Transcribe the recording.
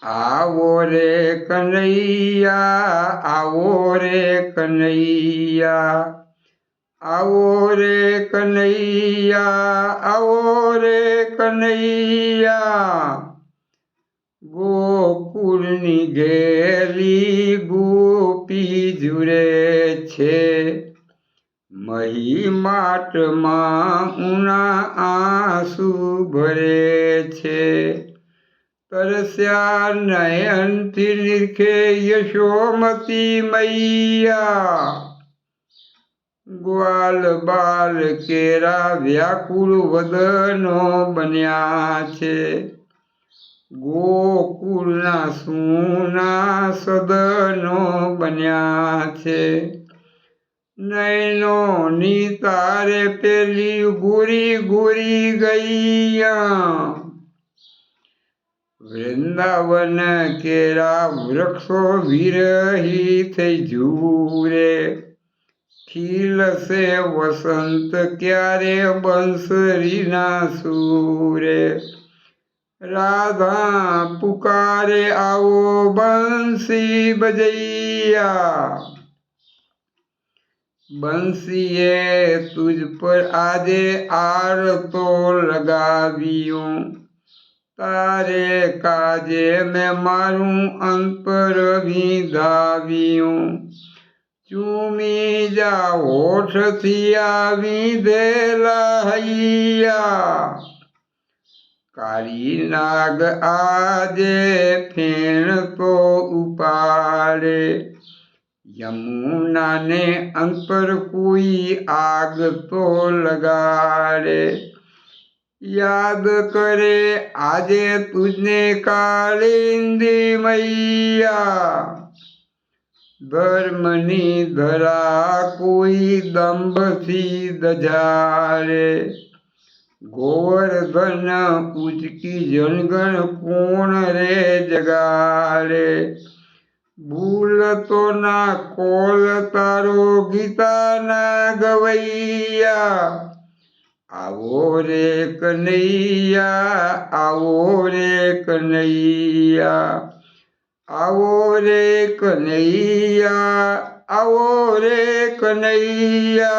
આવો રે કનૈયા, આવો રે કનૈયા, આવો રે કનૈયા, આવો રે કનૈયા। ગોકુળની ઘેલી ગોપી જુરે છે, મહી માટમાં ઉના આંસુ ભરે છે। તરસ્યા નયનથી નિરખે યશોમતી મૈયા, ગ્વાલ બાલ કેરા વ્યાકુળ વદનો બન્યા છે। ગોકુળના સૂના સદનો બન્યા છે। નૈનો ની તારે પેલી ગુરી ગુરી ગૈયા, વૃંદાવન કેરા વૃક્ષો વિરહી થઈ ઝૂરે। ખીલશે વસંત ક્યારે બંસરીના સૂરે। રાધા પુકારે આવો બંસી બજૈયા, બંસીએ તુજ પર આજે આરતો લગાવ્યું। તારે કાજે મેં મારું અંતર વિંધાવ્યું। ચૂમી જા હોઠથી આવી દેલા હૈયા, કાળી નાગ આજે ફેણ તો ઉપાડે। યમુનાને અંતર કોઈ આગ તો લગાડે। યાદ કરે આજે તુજને કાલિંદી મૈયા, ધર્મની ધરા કોઈ દંભથી દજાડે। ગોવર્ધન ઉચકી જનગણ કોણ રે જગાડે। ભૂલતો ના કોલ તારો ગીતાના ગવૈયા, આવો રે કનૈયા, આવો રે કનૈયા, આવો રે કનૈયા, આવો રે કનૈયા।